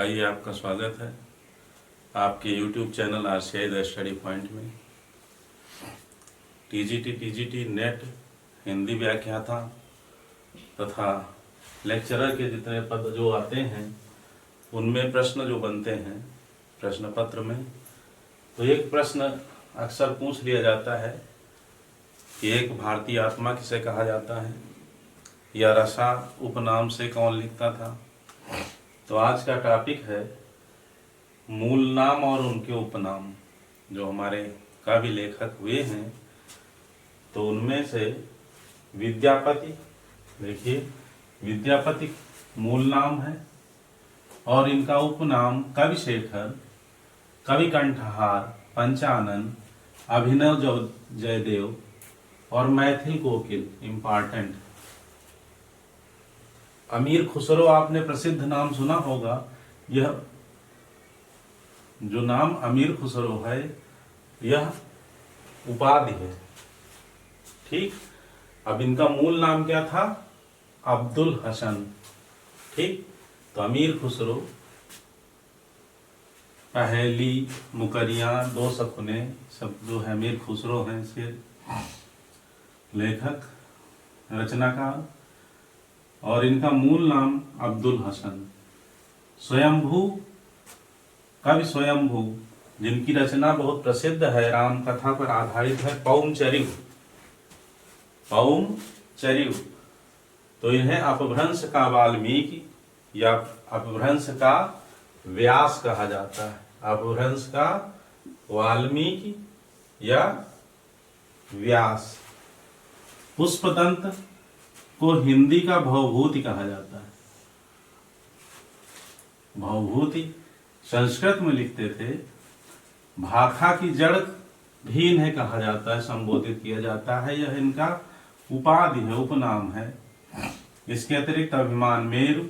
आइए, आपका स्वागत है आपके YouTube channel RCI the study point में। टीजीटी नेट हिंदी व्याख्याता तथा लेक्चरर के जितने पद जो आते हैं उनमें प्रश्न जो बनते हैं प्रश्न पत्र में, तो एक प्रश्न अक्सर पूछ लिया जाता है कि एक भारतीय आत्मा किसे कहा जाता है, या रसा उपनाम से कौन लिखता था। तो आज का टॉपिक है मूल नाम और उनके उपनाम। जो हमारे काव्य लेखक हुए हैं तो उनमें से विद्यापति, देखिए विद्यापति मूल नाम है और इनका उपनाम कविशेखर, कवि कंठहार, पंचानन, अभिनव जयदेव और मैथिल कोकिल इम्पॉर्टेंट। अमीर खुसरो आपने प्रसिद्ध नाम सुना होगा। यह जो नाम अमीर खुसरो है यह उपाधि है, ठीक। अब इनका मूल नाम क्या था? अब्दुल हसन, ठीक। तो अमीर खुसरो, पहेली, मुकरियां, दो सकुने सब जो है अमीर खुसरो हैं इसके लेखक, रचनाकार। और इनका मूल नाम अब्दुल हसन। स्वयंभू, कवि स्वयंभू, जिनकी रचना बहुत प्रसिद्ध है, राम कथा पर आधारित है, पौमचरिव। तो इन्हें अपभ्रंश का वाल्मीकि या अपभ्रंश का व्यास कहा जाता है। अपभ्रंश का वाल्मीकि या व्यास। पुष्पदंत को हिंदी का भवभूति कहा जाता है। भवभूति संस्कृत में लिखते थे। भाखा की जड़ भी इन्हें कहा जाता है, संबोधित किया जाता है। यह इनका उपाधि है, उपनाम है। इसके अतिरिक्त अभिमान मेरु,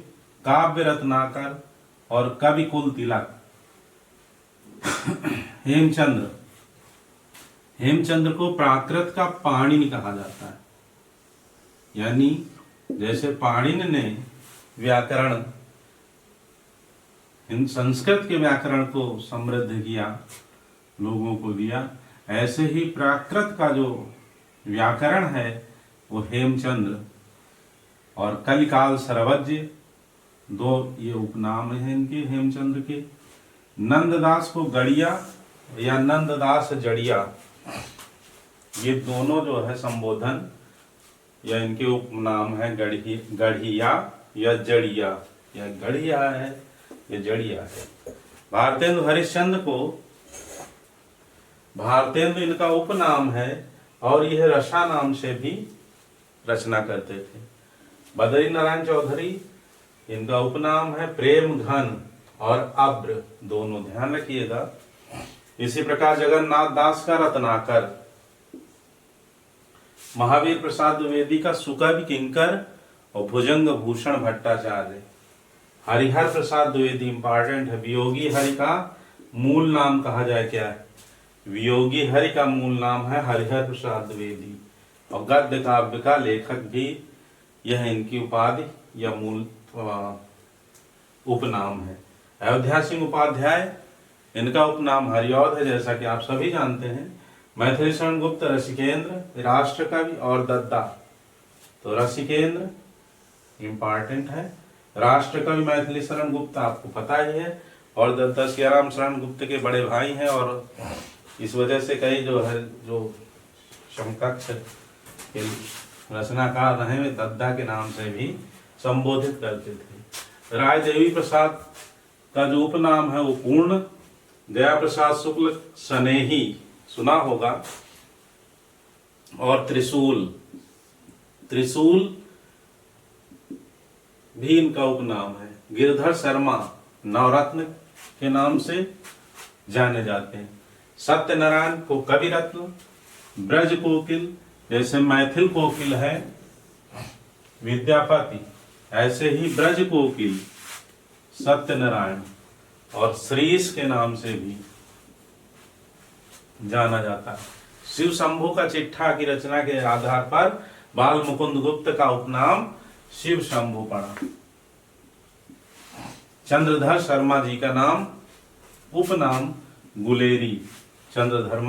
काव्य रत्नाकर और कवि कुल तिलक। हेमचंद्र को प्राकृत का पाणिनि कहा जाता है। यानी जैसे पाणिनि ने व्याकरण, इन संस्कृत के व्याकरण को समृद्ध किया, लोगों को दिया, ऐसे ही प्राकृत का जो व्याकरण है वो हेमचंद्र और कलिकाल सर्वज्ञ, दो ये उपनाम हैं इनके हेमचंद्र के। नंददास को गड़िया या नंददास जड़िया, ये दोनों जो है संबोधन या इनके उपनाम है। गढ़िया या जड़िया, या गढ़िया है या जड़िया है। भारतेंदु हरिश्चंद्र को भारतेंदु इनका उपनाम है और यह रसा नाम से भी रचना करते थे। बद्री नारायण चौधरी, इनका उपनाम है प्रेम घन और अब्र, दोनों ध्यान रखिएगा। इसी प्रकार जगन्नाथ दास का रत्नाकर, महावीर प्रसाद द्विवेदी का सुकवि किंकर और भुजंग भूषण भट्टाचार्य। हरिहर प्रसाद द्विवेदी इंपॉर्टेंट है। वियोगी हरि का मूल नाम कहा जाए क्या है? वियोगी हरि का मूल नाम है हरिहर प्रसाद द्विवेदी। और गद्य काव्य का लेखक भी यह इनकी उपाधि या मूल उपनाम है। अयोध्या सिंह उपाध्याय, इनका उपनाम हरिऔध है, जैसा कि आप सभी जानते हैं। मैथिली शरण गुप्त रसिकेंद्र, राष्ट्र कवि और दद्दा। तो रसिकेंद्र इंपॉर्टेंट है। राष्ट्र कवि मैथिली शरण गुप्त आपको पता ही है, और दद्दा सियाराम शरण गुप्त के बड़े भाई हैं, और इस वजह से कई जो है जो समकक्ष के रचनाकार रहे वे दद्दा के नाम से भी संबोधित करते थे। राय देवी प्रसाद का जो उपनाम है वो पूर्ण। दया प्रसाद शुक्ल स्नेही सुना होगा। और त्रिशूल भी इनका उपनाम है। गिरधर शर्मा नवरत्न के नाम से जाने जाते हैं। सत्यनारायण को कवि रत्न। ब्रज कोकिल, जैसे मैथिल कोकिल है विद्यापति, ऐसे ही ब्रज कोकिल सत्यनारायण और श्रीश के नाम से भी जाना जाता है। शिव शंभु का चिट्ठा की रचना के आधार पर बाल मुकुंद गुप्त का उपनाम शिव शंभु पड़ा। चंद्रधर शर्मा जी का नाम उपनाम गुलेरी। चंद्रधर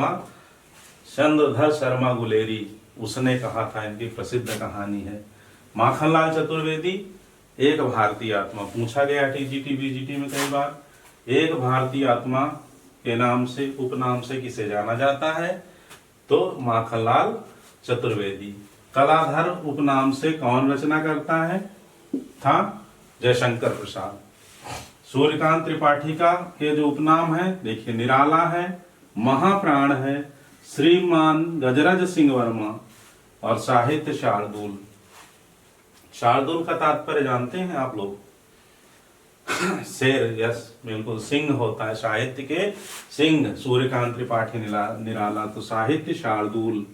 शर्मा गुलेरी, उसने कहा था, इनकी प्रसिद्ध कहानी है। माखनलाल चतुर्वेदी एक भारतीय आत्मा, पूछा गया टीजीटी बीजीटी में कई बार, एक भारतीय आत्मा के नाम से उपनाम से किसे जाना जाता है? तो माखनलाल चतुर्वेदी। कलाधर उपनाम से कौन रचना करता है? था जयशंकर प्रसाद। सूर्यकांत त्रिपाठी का के जो उपनाम है, देखिए, निराला है, महाप्राण है, श्रीमान गजराज सिंह वर्मा और साहित्य शार्दुल। शार्दुल का तात्पर्य जानते हैं आप लोग? शेर, यस बिल्कुल, सिंह होता है, साहित्य के सिंह। सूर्यकांत त्रिपाठी निराला, तो साहित्य शार्दुल।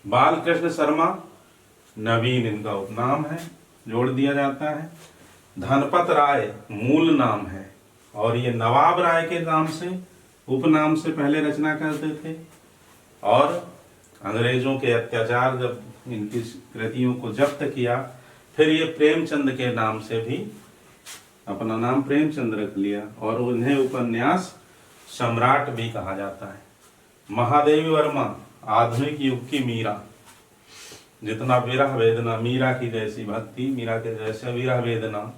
बालकृष्ण शर्मा नवीन इनका उपनाम है, जोड़ दिया जाता है। धनपत राय मूल नाम है, और ये नवाब राय के नाम से उपनाम से पहले रचना करते थे, और अंग्रेजों के अत्याचार जब इनकी कृतियों को जब्त किया, फिर ये प्रेमचंद के नाम से भी अपना नाम प्रेमचंद रख लिया, और उन्हें उपन्यास सम्राट भी कहा जाता है। महादेवी वर्मा आधुनिक युग की मीरा। जितना विरह वेदना, मीरा की जैसी भक्ति, मीरा के जैसे विरह वेदना,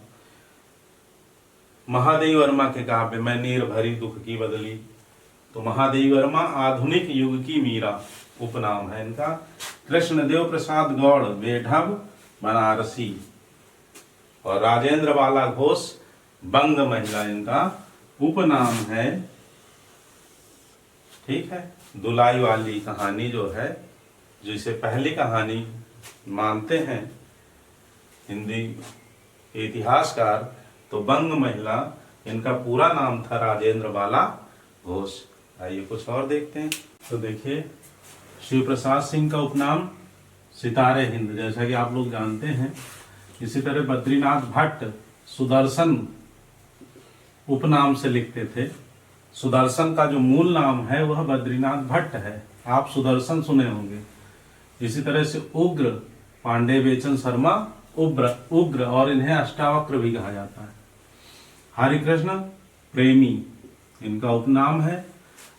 महादेवी वर्मा के काव्य में नीर भरी दुख की बदली। तो महादेवी वर्मा आधुनिक युग की मीरा उपनाम है इनका। कृष्णदेव प्रसाद गौड़ बेढब बनारसी, और राजेंद्र बाला घोष बंग महिला इनका उपनाम है। ठीक है। दुलाई वाली कहानी जो है, जिसे पहली कहानी मानते हैं हिंदी इतिहासकार, तो बंग महिला इनका पूरा नाम था राजेंद्र बाला घोष। आइए कुछ और देखते हैं। तो देखिए, शिव प्रसाद सिंह का उपनाम सितारे हिंद, जैसा कि आप लोग जानते हैं। इसी तरह बद्रीनाथ भट्ट सुदर्शन उपनाम से लिखते थे। सुदर्शन का जो मूल नाम है वह बद्रीनाथ भट्ट है, आप सुदर्शन सुने होंगे। इसी तरह से उग्र पांडे बेचन शर्मा उग्र, और इन्हें अष्टावक्र भी कहा जाता है। हरिकृष्ण प्रेमी इनका उपनाम है।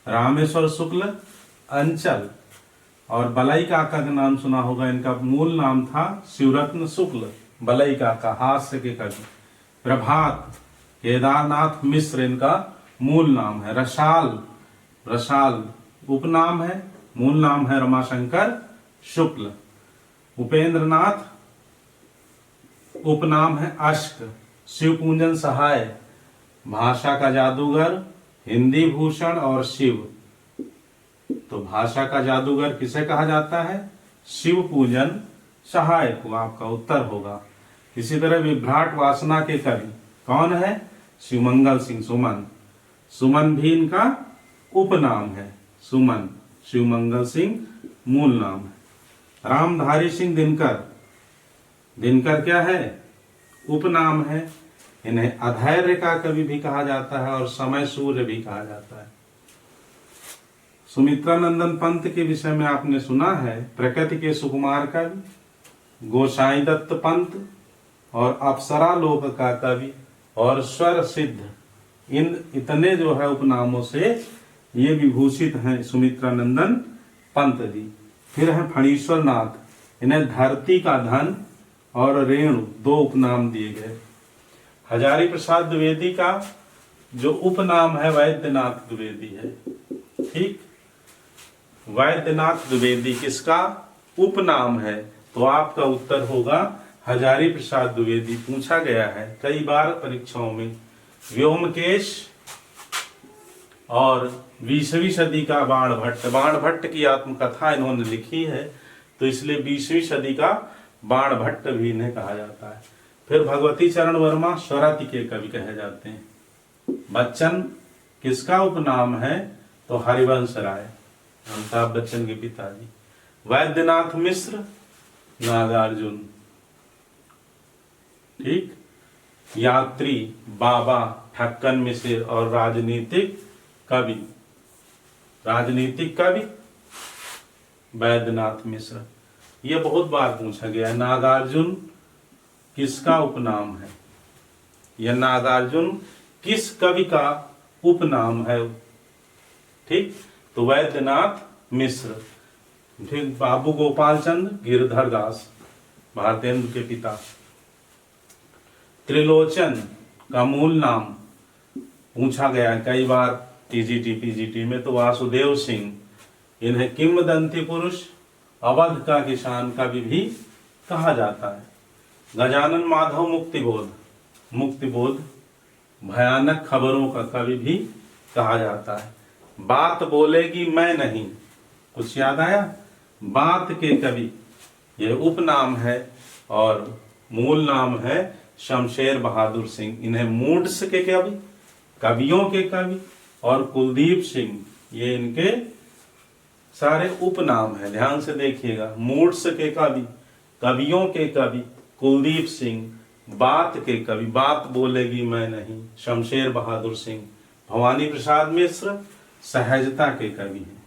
रामेश्वर शुक्ल अंचल, और बलई काका का नाम सुना होगा, इनका मूल नाम था शिवरत्न शुक्ल, बलई काका, हास्य के कवि। प्रभात केदारनाथ मिश्र इनका मूल नाम है। रसाल उपनाम है, मूल नाम है रमाशंकर शुक्ल। उपेंद्रनाथ उपनाम है अश्क। शिवपूजन सहाय भाषा का जादूगर, हिंदी भूषण और शिव। तो भाषा का जादूगर किसे कहा जाता है? शिवपूजन सहाय को आपका उत्तर होगा। इसी तरह विभ्राट वासना के कवि कौन है? शिवमंगल सिंह सुमन। सुमन भी इनका उपनाम है, सुमन। शिवमंगल सिंह मूल नाम है। रामधारी सिंह दिनकर क्या है? उपनाम है। इन्हें अधैर्य का कवि भी कहा जाता है और समय सूर्य भी कहा जाता है। सुमित्रानंदन पंत के विषय में आपने सुना है, प्रकृति के सुकुमार कवि, गोसाई दत्त पंत, और अप्सरा लोक का कवि, और स्वर सिद्ध। इन इतने जो है उपनामों से ये विभूषित हैं सुमित्रानंदन पंत जी। फिर है फणीश्वर नाथ, इन्हें धरती का धन और रेणु दो उपनाम दिए गए। हजारी प्रसाद द्विवेदी का जो उपनाम है वैद्यनाथ द्विवेदी है। ठीक, वैद्यनाथ द्विवेदी किसका उपनाम है? तो आपका उत्तर होगा हजारी प्रसाद द्विवेदी। पूछा गया है कई बार परीक्षाओं में। व्योमकेश और 20वीं सदी का बाणभट्ट की आत्मकथा इन्होंने लिखी है, तो इसलिए 20वीं सदी का बाणभट्ट भी इन्हें कहा जाता है। फिर भगवती चरण वर्मा स्वरति के कवि कहे जाते हैं। बच्चन किसका उपनाम है? तो हरिवंश राय, अमिताभ बच्चन के पिताजी। वैद्यनाथ मिश्र नागार्जुन। ठीक, यात्री बाबा ठक्कन मिश्र, और राजनीतिक कवि वैद्यनाथ मिश्र। यह बहुत बार पूछा गया है। नागार्जुन किसका उपनाम है? यह नागार्जुन किस कवि का उपनाम है? ठीक, तो वैद्यनाथ मिश्र। ठीक, बाबू गोपाल चंद्र गिरधर दास, भारतेंदु के पिता। त्रिलोचन का मूल नाम पूछा गया कई बार टीजीटी पीजीटी में, तो वासुदेव सिंह। इन्हें किंवदंती पुरुष, अवध का किसान कवि भी कहा जाता है। गजानन माधव मुक्तिबोध, मुक्तिबोध भयानक खबरों का कवि भी कहा जाता है। बात बोलेगी मैं नहीं, कुछ याद आया? बात के कवि, यह उपनाम है और मूल नाम है शमशेर बहादुर सिंह। इन्हें मूड्स के कवि, कवियों के कवि, और कुलदीप सिंह, ये इनके सारे उपनाम है। ध्यान से देखिएगा, मूड्स के कवि, कवियों के कवि कुलदीप सिंह, बात के कवि, बात बोलेगी मैं नहीं शमशेर बहादुर सिंह, भवानी प्रसाद मिश्र सहजता के कवि हैं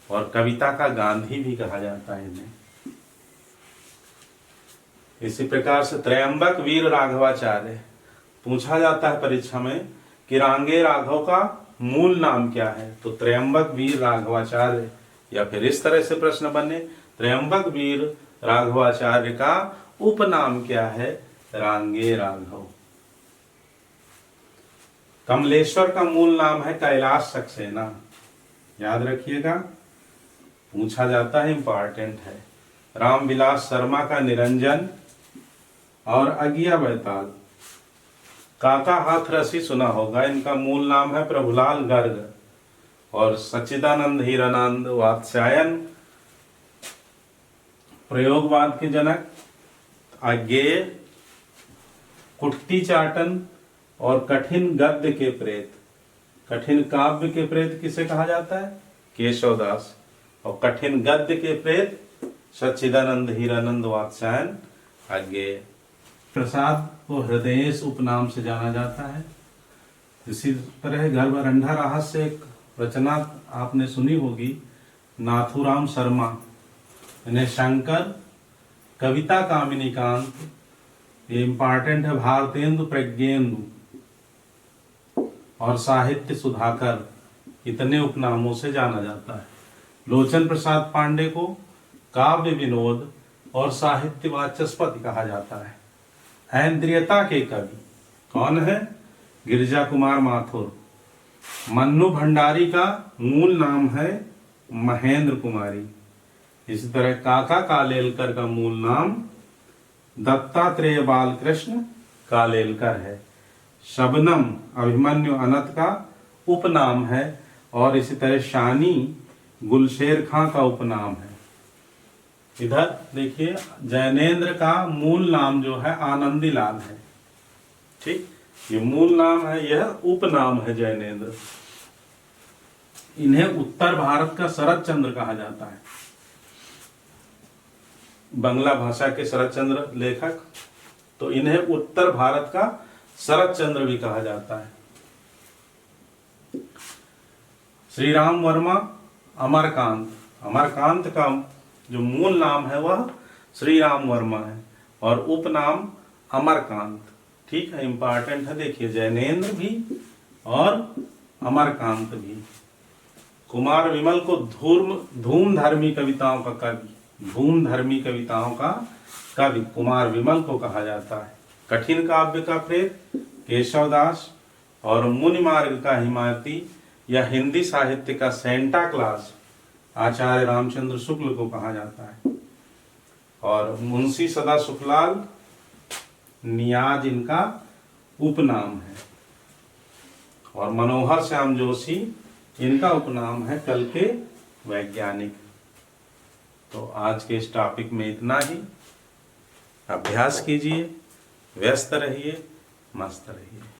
और कविता का गांधी भी कहा जाता है इन्हें। इसी प्रकार से त्रयंबक वीर राघवाचार्य, पूछा जाता है परीक्षा में कि रांगे राघव का मूल नाम क्या है? तो त्रयंबक वीर राघवाचार्य, या फिर इस तरह से प्रश्न बने, त्रयंबक वीर राघवाचार्य का उपनाम क्या है? रांगे राघव। कमलेश्वर का मूल नाम है कैलाश सक्सेना, याद रखिएगा, पूछा जाता है, इंपॉर्टेंट है। रामविलास शर्मा का निरंजन और अगिया बैताल। काका हाथरसी सुना होगा, इनका मूल नाम है प्रभुलाल गर्ग। और सच्चिदानंद हीरानंद वात्स्यायन प्रयोगवाद के जनक, अज्ञेय, कुट्टी चाटन और कठिन गद्य के प्रेत। कठिन काव्य के प्रेत किसे कहा जाता है? केशवदास। और कठिन गद्य के प्रेत सच्चिदानंद हीरानंद वात्स्यायन अज्ञेय। प्रसाद को हृदयेश उपनाम से जाना जाता है। इसी तरह गर्भरंधा रहस्य एक रचना आपने सुनी होगी, नाथुराम शर्मा। इन्हें शंकर, कविता कामिनी कांत, ये इंपॉर्टेंट है, भारतेंदु प्रज्ञेंदु और साहित्य सुधाकर, इतने उपनामों से जाना जाता है। लोचन प्रसाद पांडे को काव्य विनोद और साहित्य वाचस्पति कहा जाता है। ऐन्द्रियता के कवि कौन है? गिरिजा कुमार माथुर। मन्नू भंडारी का मूल नाम है महेंद्र कुमारी। इसी तरह काका कालेलकर का मूल नाम दत्तात्रेय बालकृष्ण कालेलकर है। शबनम अभिमन्यु अनंत का उपनाम है और इसी तरह शानी गुलशेर खां का उपनाम है। इधर देखिए, जैनेन्द्र का मूल नाम जो है आनंदी लाल है। ठीक, ये मूल नाम है, यह उपनाम है जैनेन्द्र। इन्हें उत्तर भारत का शरद चंद्र कहा जाता है। बंगला भाषा के शरद चंद्र लेखक, तो इन्हें उत्तर भारत का शरद चंद्र भी कहा जाता है। श्री राम वर्मा अमरकांत। अमरकांत का जो मूल नाम है वह श्री राम वर्मा है और उपनाम अमरकांत। ठीक है, इंपॉर्टेंट है। देखिए, जैनेन्द्र भी और अमरकांत भी। कुमार विमल को धूमधर्मी कविताओं का कवि, धूमधर्मी कविताओं का कवि कुमार विमल को कहा जाता है। कठिन काव्य का प्रेत केशवदास और मुनि मार्ग का हिमायती या हिंदी साहित्य का सेंटा क्लास आचार्य रामचंद्र शुक्ल को कहा जाता है। और मुंशी सदा सुखलाल नियाज इनका उपनाम है। और मनोहर श्याम जोशी इनका उपनाम है कल के वैज्ञानिक। तो आज के इस टॉपिक में इतना ही। अभ्यास कीजिए, व्यस्त रहिए, मस्त रहिए।